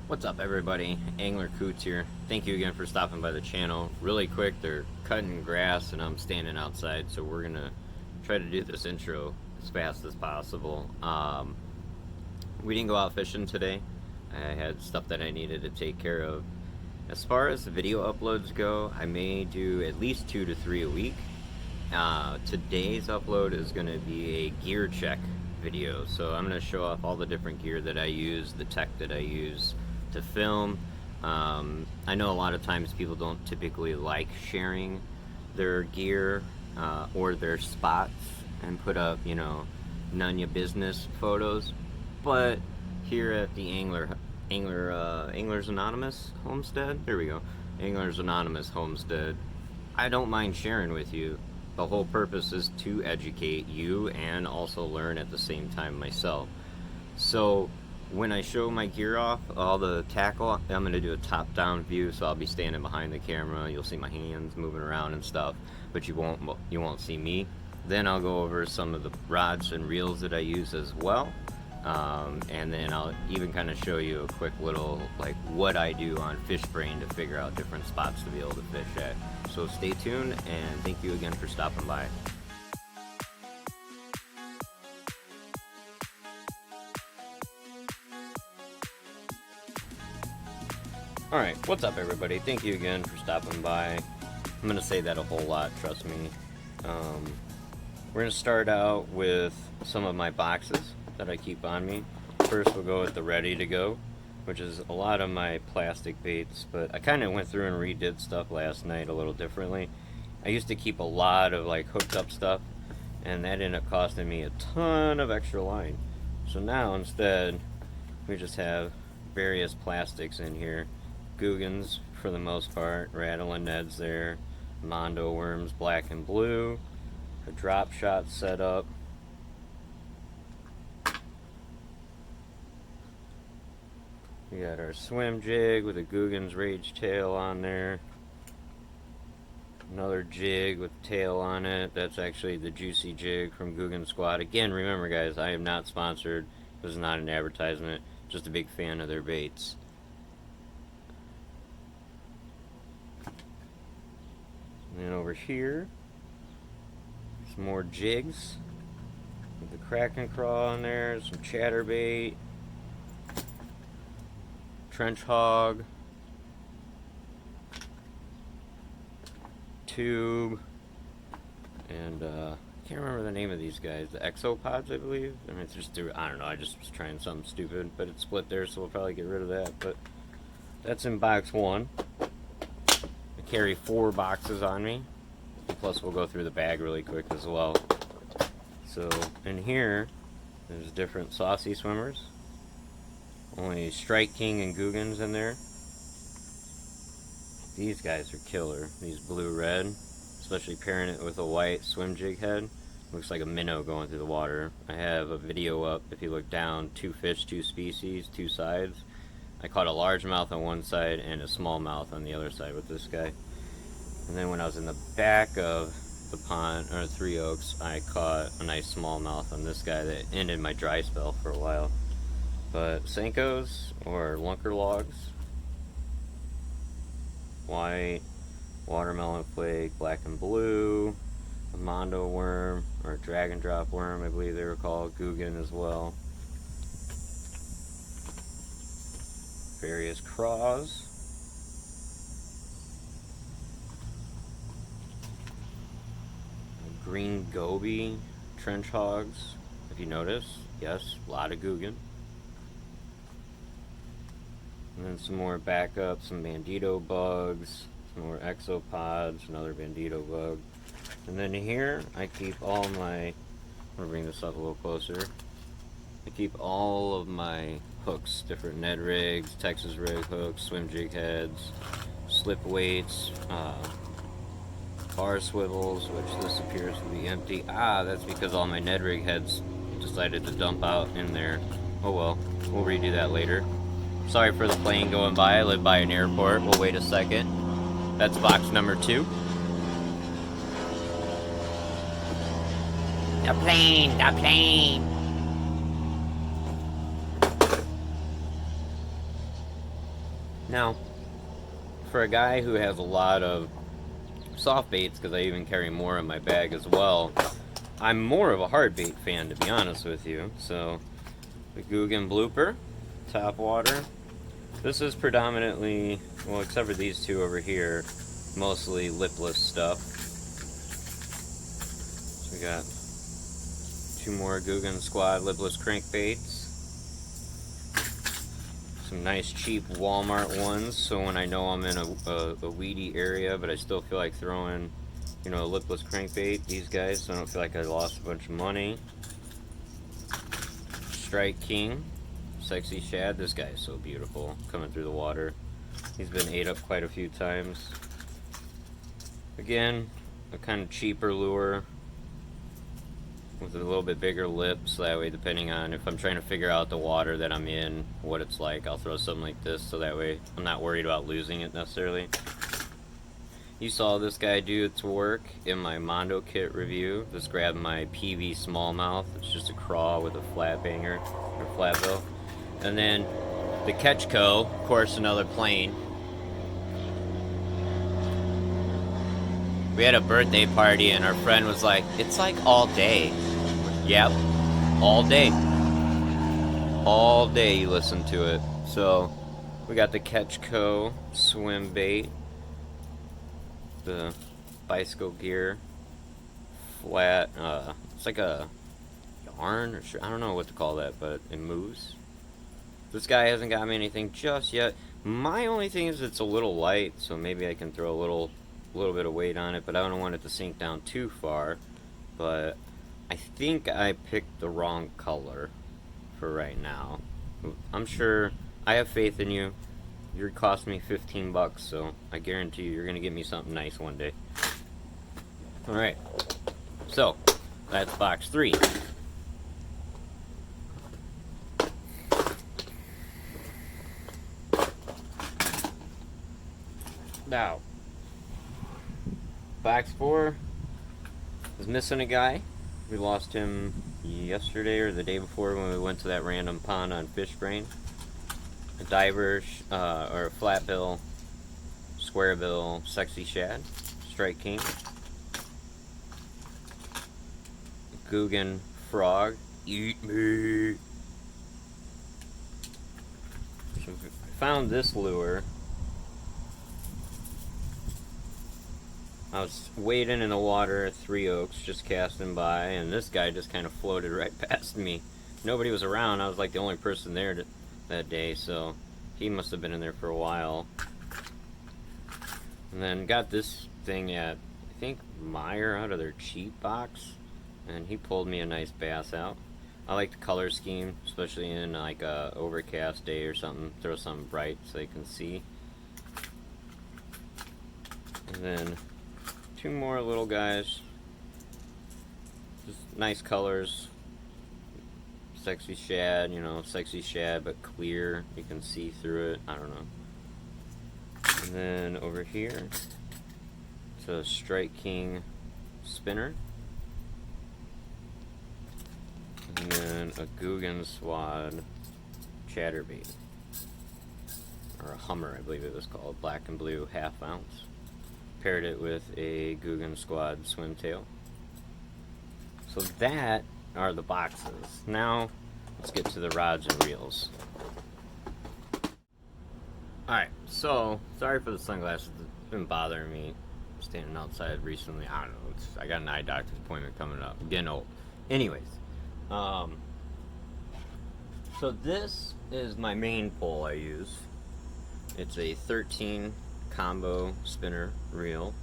What's up, everybody? Angler Coots here. Thank you again for stopping by the channel. Really quick, they're cutting grass and I'm standing outside, so we're gonna try to do this intro as fast as possible. We didn't go out fishing today. I had stuff that I needed to take care of. As far as the video uploads go, I may do at least 2 to 3 a week. Today's upload is going to be a gear check video, so I'm going to show off all the different gear that I use, the tech that I use to film. I know a lot of times people don't typically like sharing their gear or their spots and put up, none your business photos, but here at the Anglers Anonymous Homestead, there we go, Anglers Anonymous Homestead, I don't mind sharing with you. The whole purpose is to educate you and also learn at the same time myself. So when I show my gear off, all the tackle, I'm going to do a top-down view, so I'll be standing behind the camera. You'll see my hands moving around and stuff, but you won't see me. Then I'll go over some of the rods and reels that I use as well. And then I'll even kind of show you a quick little, like, what I do on Fishbrain to figure out different spots to be able to fish at. So stay tuned, and thank you again for stopping by. Alright, what's up, everybody? Thank you again for stopping by. I'm going to say that a whole lot, trust me. We're going to start out with some of my boxes that I keep on me. First we'll go with the ready to go, which is a lot of my plastic baits, but I kind of went through and redid stuff last night a little differently. I used to keep a lot of like hooked up stuff, and that ended up costing me a ton of extra line. So now instead we just have various plastics in here. Googans for the most part, rattling Neds there, Mondo worms black and blue, a drop shot setup, we got our swim jig with a Guggen's Rage tail on there. Another jig with tail on it. That's actually the Juicy jig from Guggen Squad. Again, remember guys, I am not sponsored. This is not an advertisement. Just a big fan of their baits. And then over here, some more jigs with the Kraken Crawl on there, some chatterbait, trench hog, tube, and I can't remember the name of these guys. The exopods, I believe. I mean, it's just I don't know. I just was trying something stupid, but it's split there, so we'll probably get rid of that. But that's in box one. I carry 4 boxes on me. Plus, we'll go through the bag really quick as well. So in here, there's different saucy swimmers. Only Strike King and Guggens in there. These guys are killer. These blue-red, especially pairing it with a white swim jig head. Looks like a minnow going through the water. I have a video up. If you look down, 2 fish, 2 species, 2 sides. I caught a largemouth on one side and a smallmouth on the other side with this guy. And then when I was in the back of the pond, or Three Oaks, I caught a nice smallmouth on this guy that ended my dry spell for a while. But Senkos or lunker logs, white, watermelon flake, black and blue, a Mondo worm, or a dragon drop worm, I believe they were called, Guggen as well. Various craws. Green goby, trench hogs, if you notice. Yes, a lot of Guggen. And then some more backup, some bandito bugs, some more exopods, another bandito bug. And then here, I keep all my, I'm going to bring this up a little closer. I keep all of my hooks, different Ned rigs, Texas rig hooks, swim jig heads, slip weights, bar swivels, which this appears to be empty. That's because all my Ned rig heads decided to dump out in there. Oh well, we'll redo that later. Sorry for the plane going by. I live by an airport. We'll wait a second. That's box number 2. The plane. Now, for a guy who has a lot of soft baits, because I even carry more in my bag as well, I'm more of a hard bait fan, to be honest with you. So, the Guggen Blooper, top water. This is predominantly, well, except for these two over here, mostly lipless stuff. So we got 2 more Guggen Squad lipless crankbaits. Some nice cheap Walmart ones, so when I know I'm in a weedy area, but I still feel like throwing, you know, a lipless crankbait, these guys, so I don't feel like I lost a bunch of money. Strike King, Sexy Shad. This guy is so beautiful, coming through the water. He's been ate up quite a few times. Again, a kind of cheaper lure with a little bit bigger lip, so that way, depending on if I'm trying to figure out the water that I'm in, what it's like, I'll throw something like this, so that way I'm not worried about losing it necessarily. You saw this guy do its work in my Mondo kit review. Just grabbed my PV smallmouth. It's just a craw with a flat banger, or flat bill. And then the Ketchco, of course, another plane. We had a birthday party and our friend was like, it's like all day. Yep, all day. All day you listen to it. So, we got the Ketchco swim bait. The bicycle gear. Flat, it's like a yarn, or I don't know what to call that, but it moves. This guy hasn't got me anything just yet. My only thing is it's a little light, so maybe I can throw a little bit of weight on it, but I don't want it to sink down too far. But I think I picked the wrong color for right now. I'm sure, I have faith in you. You're costing me 15 bucks, so I guarantee you're gonna get me something nice one day. Alright, so that's box 3. Now, box 4 is missing a guy. We lost him yesterday or the day before when we went to that random pond on Fishbrain. A diver, or a flatbill, squarebill, Sexy Shad, Strike King. Guggen Frog, eat me. So I found this lure. I was wading in the water at 3 Oaks, just casting by, and this guy just kind of floated right past me. Nobody was around. I was like the only person there that day, so he must have been in there for a while. And then got this thing at, I think, Meyer out of their cheap box, and he pulled me a nice bass out. I like the color scheme, especially in like a overcast day or something. Throw something bright so you can see. And then 2 more little guys. Just nice colors. Sexy Shad, you know, Sexy Shad but clear. You can see through it. I don't know. And then over here, it's a Strike King spinner. And then a Guggen Squad chatterbait. Or a Hummer, I believe it was called. Black and blue, 1/2 ounce. Paired it with a Guggen Squad swim tail. So that are the boxes. Now, let's get to the rods and reels. Alright, so, sorry for the sunglasses. It's been bothering me standing outside recently. I don't know, I got an eye doctor's appointment coming up. I'm getting old. Anyways, so this is my main pole I use. It's a 13 combo spinner reel.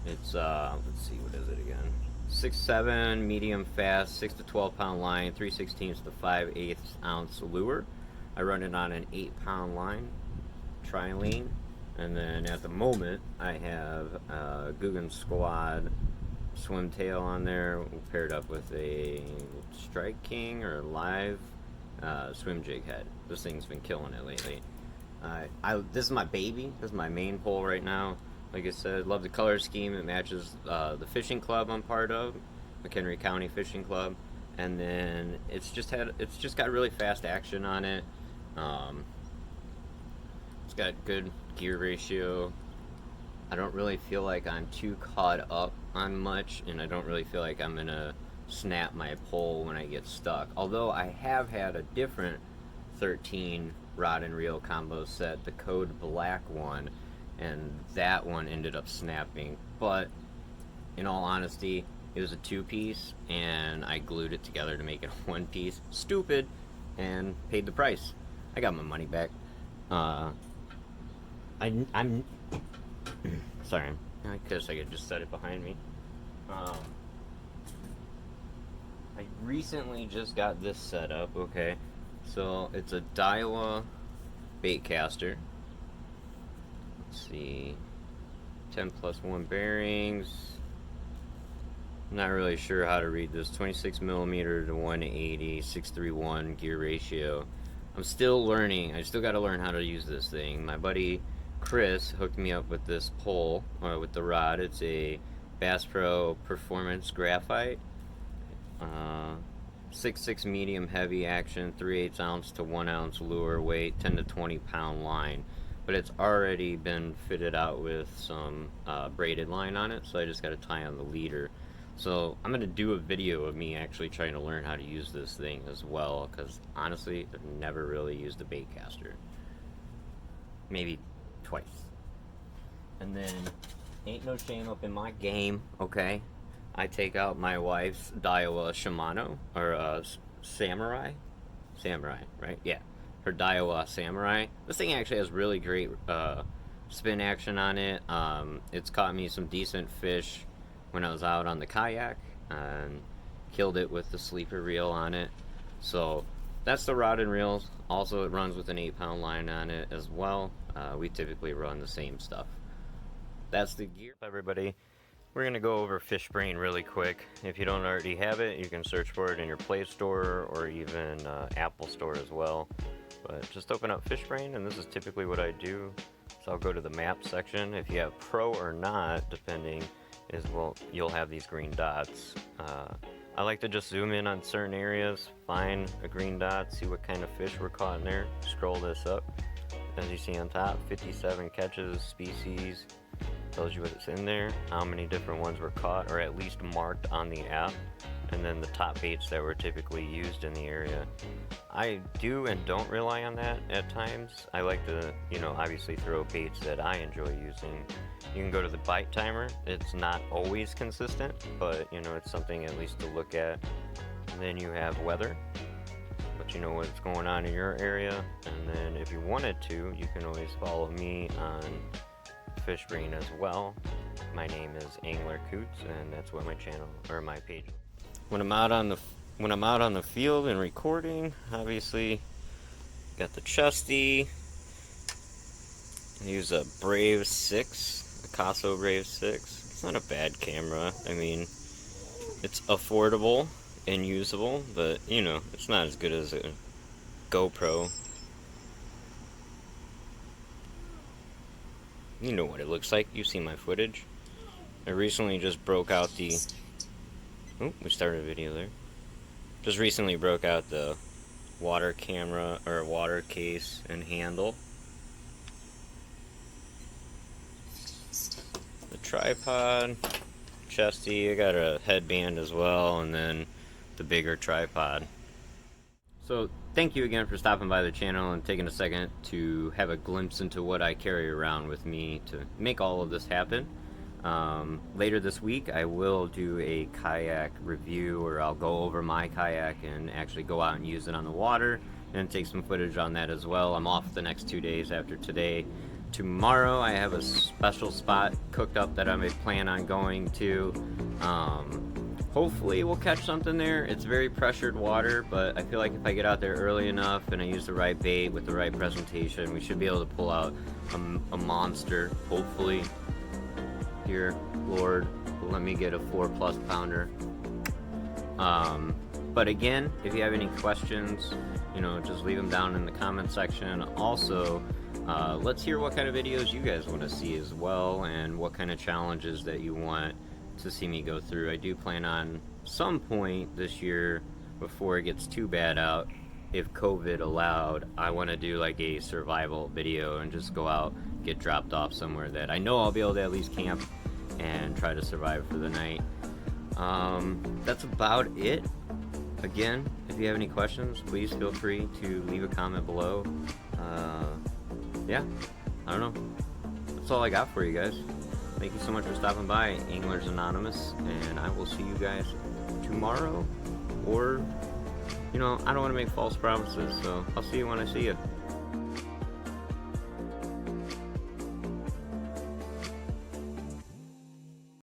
It's let's see, what is it again? 6'7", medium fast, 6 to 12 pound line, 3/16 to 5/8 ounce lure. I run it on an 8-pound line, trilene, and then at the moment I have a Guggen Squad swim tail on there, paired up with a Strike King or live swim jig head. This thing's been killing it lately. This is my baby. This is my main pole right now. Like I said, love the color scheme. It matches the fishing club I'm part of, McHenry County Fishing Club, and then it's just got really fast action on it. It's got good gear ratio. I don't really feel like I'm too caught up on much, and I don't really feel like I'm gonna snap my pole when I get stuck. Although I have had a different 13 rod and reel combo set, the Code Black one, and that one ended up snapping. But in all honesty, it was a two-piece, and I glued it together to make it a one-piece. Stupid, and paid the price. I got my money back. I'm sorry. I guess I could just set it behind me. I recently just got this set up. Okay, so it's a Daiwa bait caster. Let's see, 10+1 bearings. Not really sure how to read this. 26mm to 180, 631 gear ratio. I'm still learning. I still got to learn how to use this thing. My buddy Chris hooked me up with this pole, or with the rod. It's a Bass Pro Performance Graphite. 6.6 medium heavy action, 3/8 ounce to 1 ounce lure weight, 10 to 20 pound line. But it's already been fitted out with some braided line on it, so I just got to tie on the leader. So I'm going to do a video of me actually trying to learn how to use this thing as well, because honestly, I've never really used a bait caster. Maybe twice. And then, ain't no shame up in my game, okay? I take out my wife's Daiwa Shimano, or Samurai? Samurai, right? Yeah. Her Daiwa Samurai. This thing actually has really great spin action on it. It's caught me some decent fish when I was out on the kayak, and killed it with the sleeper reel on it. So that's the rod and reels. Also, it runs with an 8-pound line on it as well. We typically run the same stuff. That's the gear, everybody. We're gonna go over Fishbrain really quick. If you don't already have it, you can search for it in your Play Store or even Apple Store as well. But just open up Fishbrain, and this is typically what I do. So I'll go to the map section. If you have Pro or not, depending, you'll have these green dots. I like to just zoom in on certain areas, find a green dot, see what kind of fish were caught in there, scroll this up. As you see on top, 57 catches, species, tells you what's in there, how many different ones were caught or at least marked on the app, and then the top baits that were typically used in the area. I do and don't rely on that at times. I like to, obviously throw baits that I enjoy using. You can go to the bite timer. It's not always consistent, but it's something at least to look at. And then you have weather, let you know what's going on in your area. And then if you wanted to, you can always follow me on Fishbrain as well. My name is Angler Coots, and that's what my channel or my page. When I'm out on the field and recording, obviously got the Chesty. I use a Brave 6, a Casso Brave 6. It's not a bad camera. I mean, it's affordable and usable, but it's not as good as a GoPro. You know what it looks like. You've seen my footage. I recently just broke out the... Oh, we started a video there. Just recently broke out the water camera, or water case and handle. The tripod, Chesty, I got a headband as well, and then the bigger tripod. So thank you again for stopping by the channel and taking a second to have a glimpse into what I carry around with me to make all of this happen. Later this week I will do a kayak review, where I'll go over my kayak and actually go out and use it on the water and take some footage on that as well. I'm off the next 2 days after today. Tomorrow I have a special spot cooked up that I may plan on going to. Hopefully we'll catch something there. It's very pressured water, but I feel like if I get out there early enough and I use the right bait with the right presentation, we should be able to pull out a monster, hopefully. Here, Lord, let me get a 4+ pounder. But again, if you have any questions, just leave them down in the comment section. Also, let's hear what kind of videos you guys want to see as well, and what kind of challenges that you want to see me go through. I do plan on some point this year, before it gets too bad out, if COVID allowed, I want to do like a survival video and just go out, get dropped off somewhere that I know I'll be able to at least camp and try to survive for the night. That's about it. Again, if you have any questions, please feel free to leave a comment below. Yeah, I don't know. That's all I got for you guys. Thank you so much for stopping by, Anglers Anonymous, and I will see you guys tomorrow. Or, you know, I don't want to make false promises, so I'll see you when I see you.